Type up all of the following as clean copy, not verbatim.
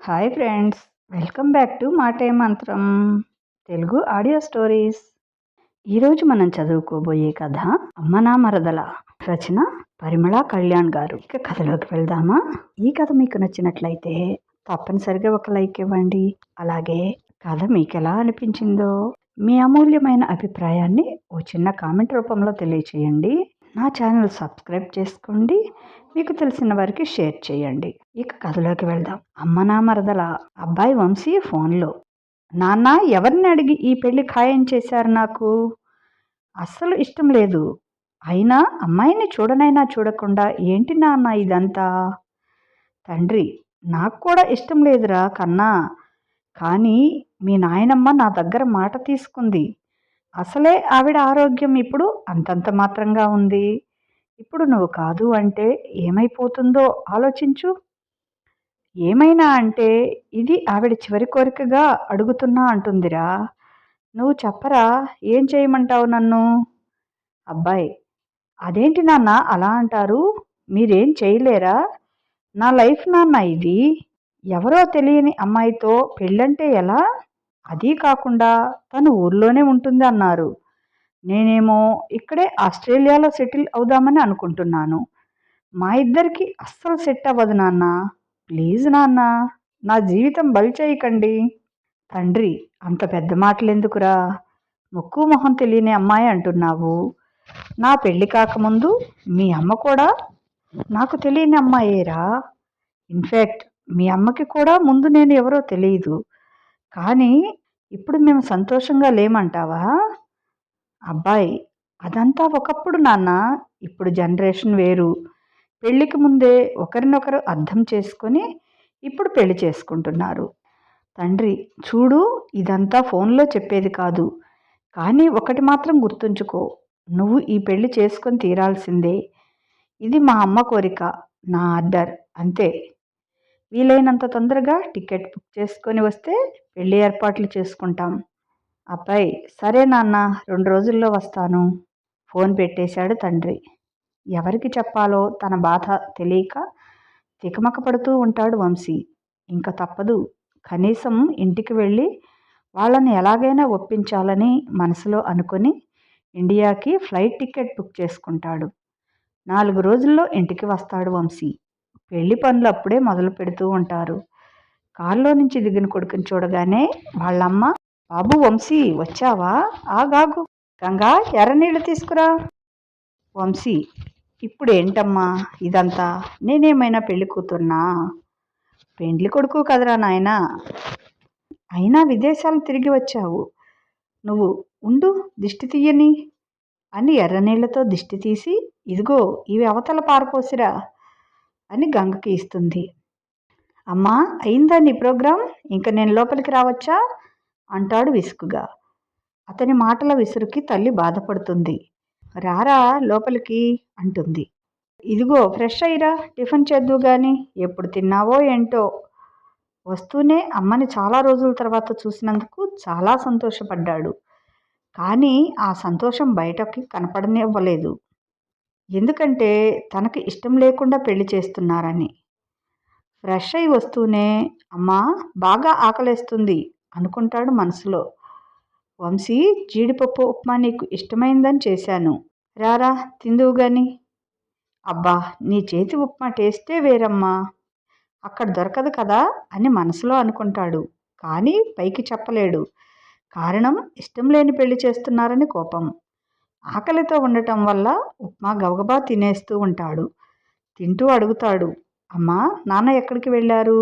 Hi friends, welcome back to మాటే మంత్రం Telugu audio stories. ఈరోజు మనం చదువుకోబోయే కథ అమ్మ నా మరదల. రచన పరిమళ కళ్యాణ్ గారు. ఇక కథలోకి వెళ్దామా? ఈ కథ మీకు నచ్చినట్లయితే తప్పనిసరిగా ఒక లైక్ ఇవ్వండి. అలాగే కథ మీకు ఎలా అనిపించిందో మీ అమూల్యమైన అభిప్రాయాన్ని ఓ చిన్న కామెంట్ రూపంలో తెలియచేయండి. నా ఛానల్ సబ్స్క్రైబ్ చేసుకోండి. మీకు తెలిసిన వారికి షేర్ చేయండి. ఇక కథలోకి వెళ్దాం. అమ్మ నా మరదల. అబ్బాయి వంశీ ఫోన్లో, నాన్న ఎవరిని అడిగి ఈ పెళ్లి ఖాయం చేశారు? నాకు అస్సలు ఇష్టం లేదు. అయినా అమ్మాయిని చూడనైనా చూడకుండా ఏంటి నాన్న ఇదంతా? తండ్రి, నాకు కూడా ఇష్టం లేదురా కన్నా, కానీ మీ నాయనమ్మ నా దగ్గర మాట తీసుకుంది. అసలే ఆవిడ ఆరోగ్యం ఇప్పుడు అంతంత మాత్రంగా ఉంది. ఇప్పుడు నువ్వు కాదు అంటే ఏమైపోతుందో ఆలోచించు. ఏమైనా అంటే ఇది ఆవిడ చివరి కోరికగా అడుగుతున్నా అంటుందిరా. నువ్వు చెప్పరా, ఏం చేయమంటావు నన్ను? అబ్బాయి, అదేంటి నాన్న అలా అంటారు? మీరేం చేయలేరా? నా లైఫ్ నాన్న ఇది. ఎవరో తెలియని అమ్మాయితో పెళ్ళంటే ఎలా? అదీ కాకుండా తను ఊర్లోనే ఉంటుంది అన్నారు. నేనేమో ఇక్కడే ఆస్ట్రేలియాలో సెటిల్ అవుదామని అనుకుంటున్నాను. మా ఇద్దరికి అస్సలు సెట్ అవ్వదు నాన్న. ప్లీజ్ నాన్న, నా జీవితం బలి చేయకండి. తండ్రి, అంత పెద్ద మాటలు ఎందుకురా? ముక్కు మొహం తెలియని అమ్మాయి అంటున్నావు. నా పెళ్లి కాకముందు మీ అమ్మ కూడా నాకు తెలియని అమ్మాయేరా. ఇన్ఫ్యాక్ట్ మీ అమ్మకి కూడా ముందు నేను ఎవరో తెలియదు. కానీ ఇప్పుడు మేము సంతోషంగా లేమంటావా? అబ్బాయి, అదంతా ఒకప్పుడు నాన్న. ఇప్పుడు జనరేషన్ వేరు. పెళ్ళికి ముందే ఒకరినొకరు అర్థం చేసుకొని ఇప్పుడు పెళ్లి చేసుకుంటున్నారు. తండ్రి, చూడు, ఇదంతా ఫోన్లో చెప్పేది కాదు. కానీ ఒకటి మాత్రం గుర్తుంచుకో, నువ్వు ఈ పెళ్లి చేసుకొని తీరాల్సిందే. ఇది మా అమ్మ కోరిక, నా ఆర్డర్, అంతే. వీలైనంత తొందరగా టికెట్ బుక్ చేసుకొని వస్తే పెళ్లి ఏర్పాట్లు చేసుకుంటాం. అబ్బాయి, సరే నాన్న, 2 రోజుల్లో వస్తాను. ఫోన్ పెట్టేశాడు తండ్రి. ఎవరికి చెప్పాలో తన బాధ తెలియక తికమక పడుతూ ఉంటాడు వంశీ. ఇంకా తప్పదు, కనీసం ఇంటికి వెళ్ళి వాళ్ళని ఎలాగైనా ఒప్పించాలని మనసులో అనుకొని ఇండియాకి ఫ్లైట్ టికెట్ బుక్ చేసుకుంటాడు. 4 రోజుల్లో ఇంటికి వస్తాడు వంశీ. పెళ్లి పనులు అప్పుడే మొదలు పెడుతూ ఉంటారు. కారులో నుంచి దిగిన కొడుకుని చూడగానే వాళ్ళమ్మ, బాబు వంశీ వచ్చావా? ఆగాగు, గంగా ఎర్రనీళ్ళు తీసుకురా. వంశీ, ఇప్పుడేంటమ్మా ఇదంతా? నేనేమైనా పెళ్లి కూతుర్నా? పెండ్లి కొడుకు కదరా నాయనా. అయినా విదేశాలు తిరిగి వచ్చావు. నువ్వు ఉండు, దిష్టి తీయని అని ఎర్రనీళ్లతో దిష్టి తీసి, ఇదిగో ఇవి అవతల పారపోసిరా అని గంగకి ఇస్తుంది. అమ్మా, అయిందా నీ ప్రోగ్రాం? ఇంక నేను లోపలికి రావచ్చా అంటాడు విసుగుగా. అతని మాటల విసురుకి తల్లి బాధపడుతుంది. రారా లోపలికి అంటుంది. ఇదిగో ఫ్రెష్ అయ్యిరా, టిఫిన్ చేద్దు గాని. ఎప్పుడు తిన్నావో ఏంటో. వస్తూనే అమ్మని చాలా రోజుల తర్వాత చూసినందుకు చాలా సంతోషపడ్డాడు. కానీ ఆ సంతోషం బయటకి కనపడనివ్వలేదు. ఎందుకంటే తనకి ఇష్టం లేకుండా పెళ్లి చేస్తున్నారని. ఫ్రెష్ అయి వస్తూనే, అమ్మా బాగా ఆకలేస్తుంది అనుకుంటాడు మనసులో. వంశీ, జీడిపప్పు ఉప్మా నీకు ఇష్టమైందని చేశాను, రారా తిందువు గాని. అబ్బా, నీ చేతి ఉప్మా టేస్టే వేరమ్మా. అక్కడ దొరకదు కదా అని మనసులో అనుకుంటాడు. కానీ పైకి చెప్పలేడు. కారణం, ఇష్టం లేని పెళ్లి చేస్తున్నారని కోపం. ఆకలితో ఉండటం వల్ల ఉప్మా గబగబా తినేస్తూ ఉంటాడు. తింటూ అడుగుతాడు, అమ్మా నాన్న ఎక్కడికి వెళ్ళారు?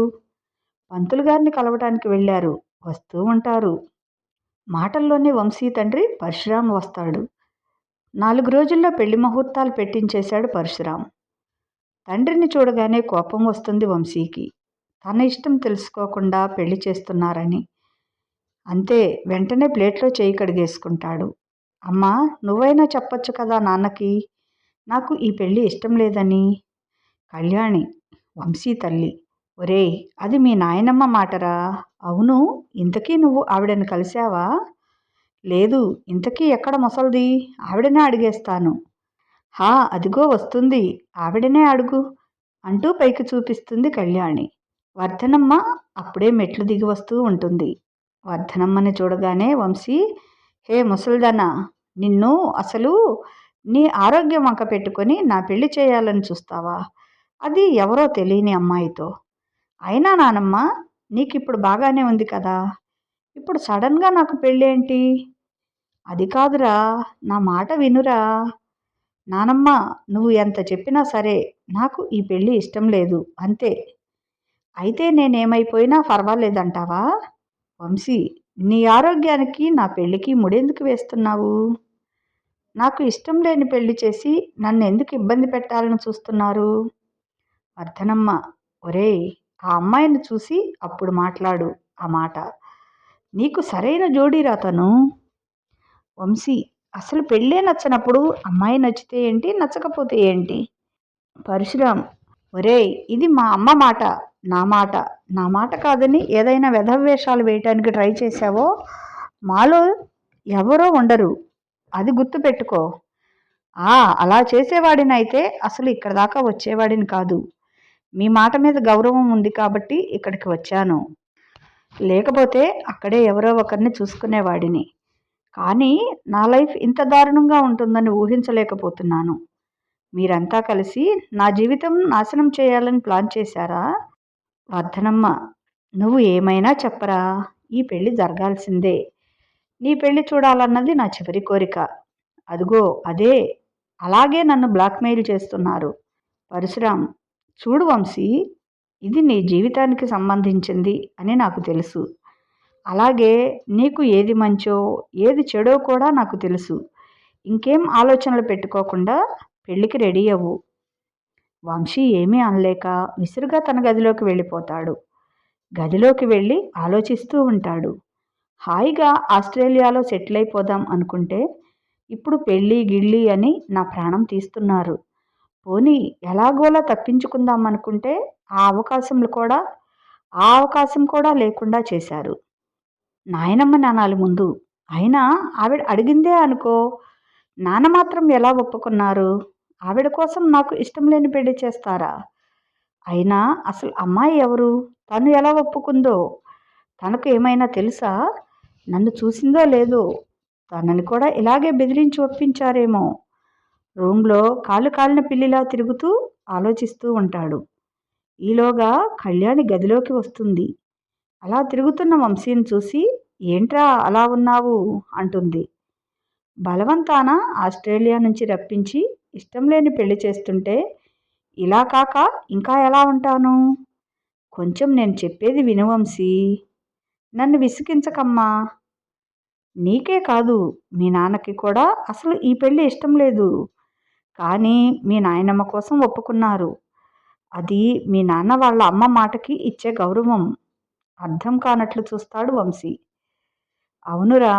పంతులు గారిని కలవటానికి వెళ్ళారు, వస్తూ ఉంటారు. మాటల్లోనే వంశీ తండ్రి పరశురాం వస్తాడు. 4 రోజుల్లో పెళ్లి ముహూర్తాలు పెట్టించేశాడు పరశురాం. తండ్రిని చూడగానే కోపం వస్తుంది వంశీకి. తన ఇష్టం తెలుసుకోకుండా పెళ్లి చేస్తున్నారని. అంతే, వెంటనే ప్లేట్లో చేయి కడిగేసుకుంటాడు. అమ్మా, నువ్వైనా చెప్పొచ్చు కదా నాన్నకి, నాకు ఈ పెళ్లి ఇష్టం లేదని. కళ్యాణి, వంశీ తల్లి, ఒరేయ్, అది మీ నాయనమ్మ మాటరా. అవును, ఇంతకీ నువ్వు ఆవిడని కలిశావా? లేదు. ఇంతకీ ఎక్కడ ముసల్ది? ఆవిడనే అడిగేస్తాను. హా, అదిగో వస్తుంది, ఆవిడనే అడుగు అంటూ పైకి చూపిస్తుంది కళ్యాణి. వర్ధనమ్మ అప్పుడే మెట్లు దిగి వస్తూ ఉంటుంది. వర్ధనమ్మని చూడగానే వంశీ, హే ముసల్దానా, నిన్ను అసలు నీ ఆరోగ్యం వంక పెట్టుకొని నా పెళ్లి చేయాలని చూస్తావా? అది ఎవరో తెలియని అమ్మాయితో. అయినా నానమ్మ, నీకిప్పుడు బాగానే ఉంది కదా, ఇప్పుడు సడన్గా నాకు పెళ్ళేంటి? అది కాదురా, నా మాట వినురా. నానమ్మ, నువ్వు ఎంత చెప్పినా సరే నాకు ఈ పెళ్ళి ఇష్టం లేదు, అంతే. అయితే నేనేమైపోయినా పర్వాలేదంటావా? వంశీ, నీ ఆరోగ్యానికి నా పెళ్ళికి ముడెందుకు వేస్తున్నావు? నాకు ఇష్టం లేని పెళ్లి చేసి నన్ను ఎందుకు ఇబ్బంది పెట్టాలని చూస్తున్నారు? వర్ధనమ్మ, ఒరేయ్, ఆ అమ్మాయిని చూసి అప్పుడు మాట్లాడు ఆ మాట. నీకు సరైన జోడీరా తను. వంశీ, అసలు పెళ్ళే నచ్చనప్పుడు అమ్మాయి నచ్చితే ఏంటి, నచ్చకపోతే ఏంటి? పరశురామ్, ఒరేయ్, ఇది మా అమ్మ మాట, నా మాట. నా మాట కాదని ఏదైనా వెధవేషాలు వేయటానికి ట్రై చేశావో మాలో ఎవరో ఉండరు, అది గుర్తుపెట్టుకో. అలా చేసేవాడినైతే అసలు ఇక్కడ దాకా వచ్చేవాడిని కాదు. మీ మాట మీద గౌరవం ఉంది కాబట్టి ఇక్కడికి వచ్చాను, లేకపోతే అక్కడే ఎవరో ఒకరిని చూసుకునేవాడిని. కానీ నా లైఫ్ ఇంత దారుణంగా ఉంటుందని ఊహించలేకపోతున్నాను. మీరంతా కలిసి నా జీవితం నాశనం చేయాలని ప్లాన్ చేశారా? వర్ధనమ్మ, నువ్వు ఏమైనా చెప్పరా, ఈ పెళ్లి జరగాల్సిందే. నీ పెళ్లి చూడాలన్నది నా చివరి కోరిక. అదిగో అదే, అలాగే నన్ను బ్లాక్మెయిల్ చేస్తున్నారు. పరశురామ్, చూడు వంశీ, ఇది నీ జీవితానికి సంబంధించింది అని నాకు తెలుసు. అలాగే నీకు ఏది మంచో ఏది చెడో కూడా నాకు తెలుసు. ఇంకేం ఆలోచనలు పెట్టుకోకుండా పెళ్ళికి రెడీ అవ్వు. వంశీ ఏమీ అనలేక విసురుగా తన గదిలోకి వెళ్ళిపోతాడు. గదిలోకి వెళ్ళి ఆలోచిస్తూ ఉంటాడు. హాయిగా ఆస్ట్రేలియాలో సెటిల్ అయిపోదాం అనుకుంటే ఇప్పుడు పెళ్ళి గిళ్ళి అని నా ప్రాణం తీస్తున్నారు. పోనీ ఎలాగోలా తప్పించుకుందాం అనుకుంటే ఆ అవకాశం కూడా లేకుండా చేశారు. నాయనమ్మ నానాలి ముందు, అయినా ఆవిడ అడిగిందే అనుకో. నాన్న మాత్రం ఎలా ఒప్పుకున్నారు? ఆవిడ కోసం నాకు ఇష్టం లేని పెళ్లి చేస్తారా? అయినా అసలు అమ్మాయి ఎవరు? తను ఎలా ఒప్పుకుందో? తనకు ఏమైనా తెలుసా? నన్ను చూసిందో లేదో? తనని కూడా ఇలాగే బెదిరించి ఒప్పించారేమో. రూమ్లో కాళ్ళు కాలిన పిల్లిలా తిరుగుతూ ఆలోచిస్తూ ఉంటాడు. ఈలోగా కళ్యాణి గదిలోకి వస్తుంది. అలా తిరుగుతున్న వంశీని చూసి, ఏంట్రా అలా ఉన్నావు అంటుంది. బలవంతాన ఆస్ట్రేలియా నుంచి రప్పించి ఇష్టం లేని పెళ్లి చేస్తుంటే ఇలా కాక ఇంకా ఎలా ఉంటాను? కొంచెం నేను చెప్పేది విను వంశీ, నన్ను విసిగించకమ్మా. నీకే కాదు, మీ నాన్నకి కూడా అసలు ఈ పెళ్ళి ఇష్టం లేదు. కానీ మీ నాయనమ్మ కోసం ఒప్పుకున్నారు. అది మీ నాన్న వాళ్ళ అమ్మ మాటకి ఇచ్చే గౌరవం. అర్థం కానట్లు చూస్తాడు వంశీ. అవునురా,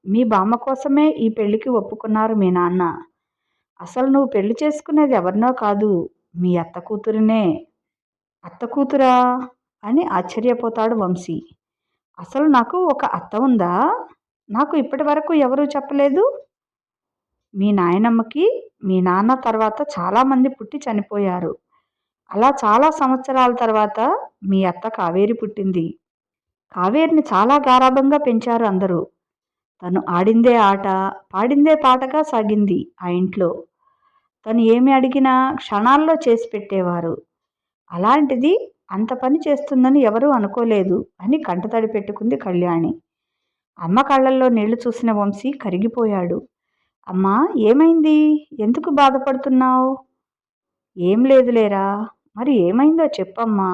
మీ బామ్మ కోసమే ఈ పెళ్ళికి ఒప్పుకున్నారు మీ నాన్న. అసలు నువ్వు పెళ్లి చేసుకునేది ఎవరినో కాదు, మీ అత్త కూతురినే. అత్త కూతురా అని ఆశ్చర్యపోతాడు వంశీ. అసలు నాకు ఒక అత్త ఉందా? నాకు ఇప్పటి వరకు ఎవరూ చెప్పలేదు. మీ నాయనమ్మకి మీ నాన్న తర్వాత చాలామంది పుట్టి చనిపోయారు. అలా చాలా సంవత్సరాల తర్వాత మీ అత్త కావేరి పుట్టింది. కావేరిని చాలా గారాబంగా పెంచారు అందరూ. తను ఆడిందే ఆట, పాడిందే పాటగా సాగింది ఆ ఇంట్లో. తను ఏమి అడిగినా క్షణాల్లో చేసి పెట్టేవారు. అలాంటిది అంత పని చేస్తుందని ఎవరూ అనుకోలేదు అని కంటతడి పెట్టుకుంది కళ్యాణి. అమ్మ కళ్ళల్లో నీళ్లు చూసిన వంశీ కరిగిపోయాడు. అమ్మా, ఏమైంది? ఎందుకు బాధపడుతున్నావు? ఏం లేదులేరా. మరి ఏమైందో చెప్పమ్మా.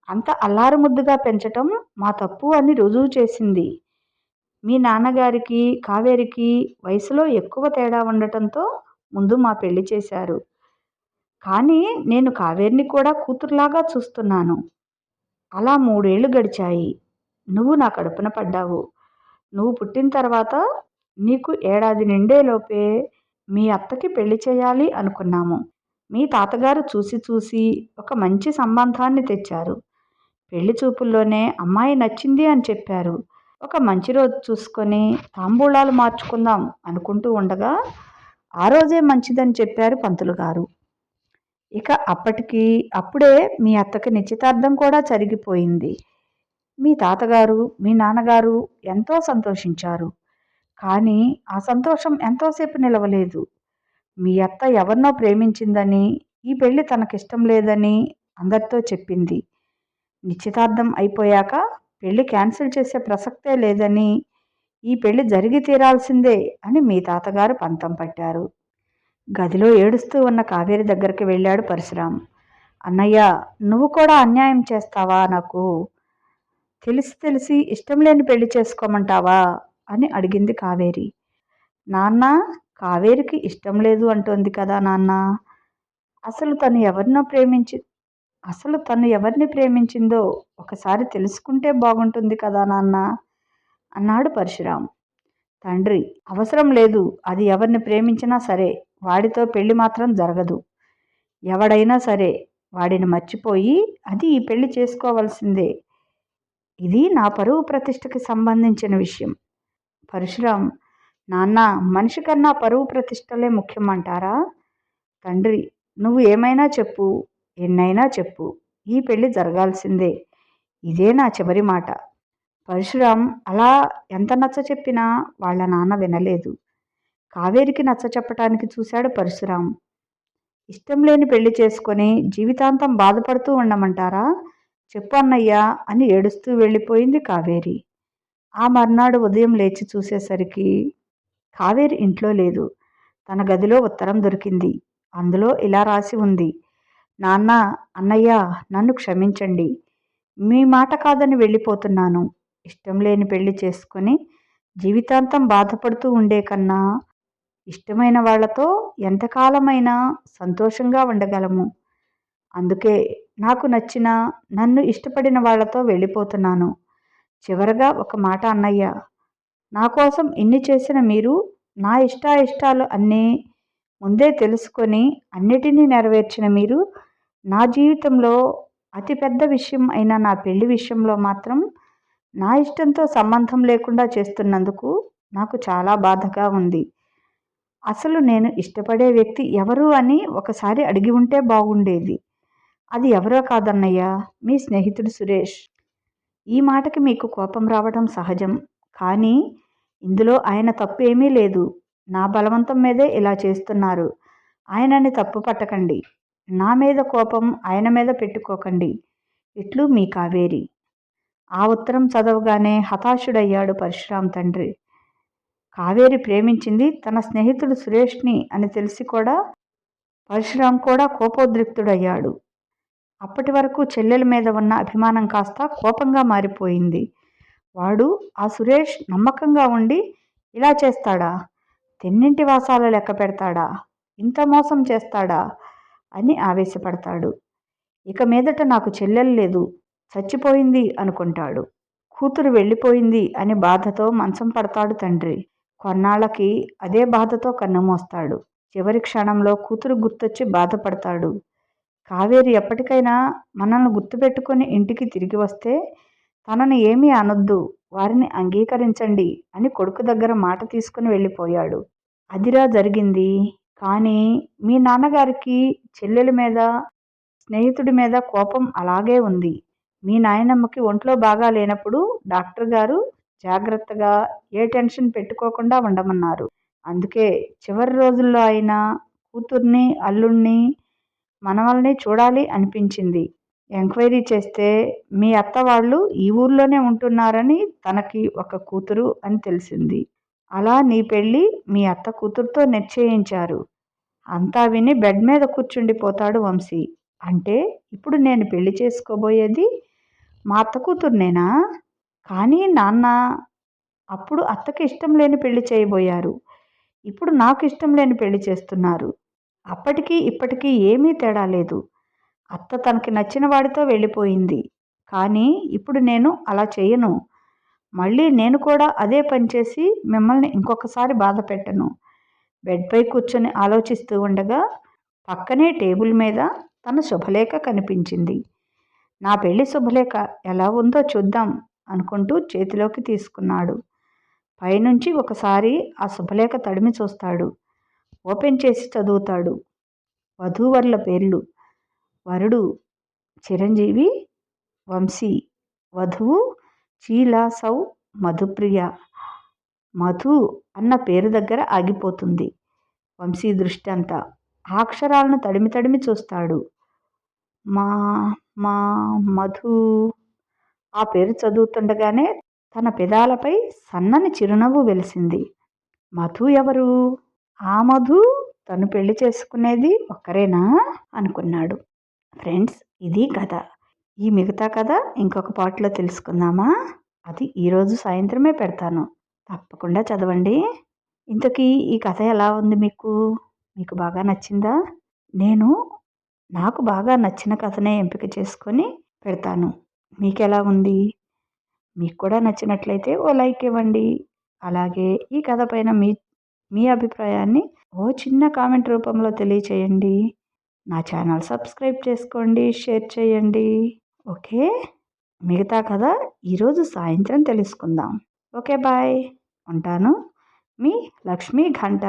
అంత అల్లారుముద్దుగా పెంచటం మా తప్పు అని రుజువు చేసింది. మీ నాన్నగారికి కావేరికి వయసులో ఎక్కువ తేడా ఉండటంతో ముందు మా పెళ్లి చేశారు. కానీ నేను కావేరిని కూడా కూతురులాగా చూస్తున్నాను. అలా 3 ఏళ్ళు గడిచాయి. నువ్వు నా కడుపున పడ్డావు. నువ్వు పుట్టిన తర్వాత నీకు ఏడాది నిండేలోపే మీ అత్తకి పెళ్లి చేయాలి అనుకున్నాము. మీ తాతగారు చూసి చూసి ఒక మంచి సంబంధాన్ని తెచ్చారు. పెళ్లి చూపుల్లోనే అమ్మాయి నచ్చింది అని చెప్పారు. ఒక మంచి రోజు చూసుకొని తాంబూలాలు మార్చుకుందాం అనుకుంటూ ఉండగా ఆ రోజే మంచిదని చెప్పారు పంతులు గారు. ఇక అప్పుడే మీ అత్తకి నిశ్చితార్థం కూడా జరిగిపోయింది. మీ తాతగారు, మీ నాన్నగారు ఎంతో సంతోషించారు. కానీ ఆ సంతోషం ఎంతోసేపు నిలవలేదు. మీ అత్త ఎవరినో ప్రేమించిందని, ఈ పెళ్లి తనకిష్టం లేదని అందరితో చెప్పింది. నిశ్చితార్థం అయిపోయాక పెళ్లి క్యాన్సిల్ చేసే ప్రసక్తే లేదని, ఈ పెళ్లి జరిగి తీరాల్సిందే అని మీ తాతగారు పంతం పట్టారు. గదిలో ఏడుస్తూ ఉన్న కావేరి దగ్గరికి వెళ్ళాడు పరశురాం. అన్నయ్య, నువ్వు కూడా అన్యాయం చేస్తావా నాకు? తెలిసి ఇష్టం లేని పెళ్లి చేసుకోమంటావా అని అడిగింది కావేరి. నాన్న, కావేరికి ఇష్టం లేదు అంటోంది కదా నాన్న. అసలు తను ఎవరినో ప్రేమించి అసలు తను ఎవరిని ప్రేమించిందో ఒకసారి తెలుసుకుంటే బాగుంటుంది కదా నాన్న అన్నాడు పరశురాం. తండ్రి, అవసరం లేదు. అది ఎవరిని ప్రేమించినా సరే వాడితో పెళ్లి మాత్రం జరగదు. ఎవడైనా సరే వాడిని మర్చిపోయి అది ఈ పెళ్లి చేసుకోవాల్సిందే. ఇది నా పరువు ప్రతిష్టకి సంబంధించిన విషయం. పరశురాం, నాన్న, మనిషి కన్నా పరువు ప్రతిష్టలే ముఖ్యమంటారా? తండ్రి, నువ్వు ఏమైనా చెప్పు, ఎన్నైనా చెప్పు, ఈ పెళ్లి జరగాల్సిందే. ఇదే నా చివరి మాట. పరశురాం అలా ఎంత నచ్చ చెప్పినా వాళ్ళ నాన్న వినలేదు. కావేరికి నచ్చ చెప్పటానికి చూశాడు పరశురాం. ఇష్టం లేని పెళ్లి చేసుకొని జీవితాంతం బాధపడుతూ ఉండమంటారా? చెప్పు అన్నయ్యా అని ఏడుస్తూ వెళ్ళిపోయింది కావేరి. ఆ మర్నాడు ఉదయం లేచి చూసేసరికి కావేరి ఇంట్లో లేదు. తన గదిలో ఉత్తరం దొరికింది. అందులో ఇలా రాసి ఉంది. నాన్న, అన్నయ్య, నన్ను క్షమించండి. మీ మాట కాదని వెళ్ళిపోతున్నాను. ఇష్టం లేని పెళ్లి చేసుకొని జీవితాంతం బాధపడుతూ ఉండే కన్నా ఇష్టమైన వాళ్లతో ఎంతకాలమైనా సంతోషంగా ఉండగలము. అందుకే నాకు నచ్చిన, నన్ను ఇష్టపడిన వాళ్లతో వెళ్ళిపోతున్నాను. చివరగా ఒక మాట అన్నయ్య, నా కోసం ఇన్ని చేసిన మీరు నా ఇష్టాయిష్టాలు అన్నీ ముందే తెలుసుకొని అన్నిటినీ నెరవేర్చిన మీరు నా జీవితంలో అతిపెద్ద విషయం అయిన నా పెళ్లి విషయంలో మాత్రం నా ఇష్టంతో సంబంధం లేకుండా చేస్తున్నందుకు నాకు చాలా బాధగా ఉంది. అసలు నేను ఇష్టపడే వ్యక్తి ఎవరు అని ఒకసారి అడిగి ఉంటే బాగుండేది. అది ఎవరో కాదన్నయ్య, మీ స్నేహితుడు సురేష్. ఈ మాటకి మీకు కోపం రావడం సహజం. కానీ ఇందులో ఆయన తప్పు ఏమీ లేదు. నా బలవంతం మీదే ఇలా చేస్తున్నారు. ఆయనని తప్పు పట్టకండి. నా మీద కోపం ఆయన మీద పెట్టుకోకండి. ఇట్లు మీ కావేరి. ఆ ఉత్తరం చదవగానే హతాశుడయ్యాడు పరశురాం తండ్రి. కావేరి ప్రేమించింది తన స్నేహితుడు సురేష్ని అని తెలిసి కూడా పరశురాం కూడా కోపోద్రిక్తుడయ్యాడు. అప్పటి వరకు చెల్లెల మీద ఉన్న అభిమానం కాస్త కోపంగా మారిపోయింది. వాడు, ఆ సురేష్, నమ్మకంగా ఉండి ఇలా చేస్తాడా? తెన్నింటి వాసాలు లెక్క పెడతాడా? ఇంత మోసం చేస్తాడా అని ఆవేశపడతాడు. ఇక మీదట నాకు చెల్లెలు లేదు, చచ్చిపోయింది అనుకుంటాడు. కూతురు వెళ్ళిపోయింది అని బాధతో మంచం పడతాడు తండ్రి. కొన్నాళ్ళకి అదే బాధతో కన్నుమూస్తాడు. చివరి క్షణంలో కూతురు గుర్తొచ్చి బాధపడతాడు. కావేరి ఎప్పటికైనా మనల్ని గుర్తుపెట్టుకుని ఇంటికి తిరిగి వస్తే తనని ఏమీ అనొద్దు, వారిని అంగీకరించండి అని కొడుకు దగ్గర మాట తీసుకుని వెళ్ళిపోయాడు. అదిరా జరిగింది. కానీ మీ నాన్నగారికి చెల్లెల మీద, స్నేహితుడి మీద కోపం అలాగే ఉంది. మీ నాయనమ్మకి ఒంట్లో బాగా లేనప్పుడు డాక్టర్ గారు జాగ్రత్తగా, ఏ టెన్షన్ పెట్టుకోకుండా ఉండమన్నారు. అందుకే చివరి రోజుల్లో అయినా కూతుర్ని, అల్లుణ్ణి, మనవల్ని చూడాలి అనిపించింది. ఎంక్వైరీ చేస్తే మీ అత్త వాళ్ళు ఈ ఊర్లోనే ఉంటున్నారని, తనకి ఒక కూతురు అని తెలిసింది. అలా నీ పెళ్ళి మీ అత్త కూతురుతో నిశ్చయించారు. అంతా విని బెడ్ మీద కూర్చుండిపోతాడు వంశీ. అంటే ఇప్పుడు నేను పెళ్లి చేసుకోబోయేది మా అత్త కూతుర్నేనా? కానీ నాన్న, అప్పుడు అత్తకి ఇష్టం లేని పెళ్లి చేయబోయారు. ఇప్పుడు నాకు ఇష్టం లేని పెళ్లి చేస్తున్నారు. అప్పటికీ ఇప్పటికీ ఏమీ తేడా లేదు. అత్త తనకి నచ్చిన వాడితో వెళ్ళిపోయింది. కానీ ఇప్పుడు నేను అలా చేయను. మళ్ళీ నేను కూడా అదే పని చేసి మిమ్మల్ని ఇంకొకసారి బాధ పెట్టను. బెడ్పై కూర్చొని ఆలోచిస్తూ ఉండగా పక్కనే టేబుల్ మీద తన శుభలేఖ కనిపించింది. నా పెళ్లి శుభలేఖ ఎలా ఉందో చూద్దాం అనుకుంటూ చేతిలోకి తీసుకున్నాడు. పైనుంచి ఒకసారి ఆ శుభలేఖ తడిమి చూస్తాడు. ఓపెన్ చేసి చదువుతాడు. వధూవరుల పేర్లు. వరుడు చిరంజీవి వంశీ, వధువు చీలాసౌ మధుప్రియ. మధు అన్న పేరు దగ్గర ఆగిపోతుంది వంశీ దృష్టి అంతా. ఆ అక్షరాలను తడిమి తడిమి చూస్తాడు. మా మా మధు. ఆ పేరు చదువుతుండగానే తన పెదాలపై సన్నని చిరునవ్వు వెలిసింది. మధు ఎవరు? ఆ మధు తను పెళ్లి చేసుకునేది ఒక్కరేనా అనుకున్నాడు. ఫ్రెండ్స్, ఇది కథ. ఈ మిగతా కథ ఇంకొక పాటలో తెలుసుకుందామా? అది ఈరోజు సాయంత్రమే పెడతాను, తప్పకుండా చదవండి. ఇంతకీ ఈ కథ ఎలా ఉంది మీకు బాగా నచ్చిందా? నాకు బాగా నచ్చిన కథనే ఎంపిక చేసుకొని పెడతాను. మీకు ఎలా ఉంది? మీకు కూడా నచ్చినట్లయితే ఓ లైక్ ఇవ్వండి. అలాగే ఈ కథ పైన మీ అభిప్రాయాన్ని ఓ చిన్న కామెంట్ రూపంలో తెలియచేయండి. నా ఛానల్ సబ్స్క్రైబ్ చేసుకోండి, షేర్ చేయండి. ఓకే, మిగతా కథ ఈరోజు సాయంత్రం తెలుసుకుందాం. Okay, bye. ఉంటాను. మీ లక్ష్మీ ఘంట.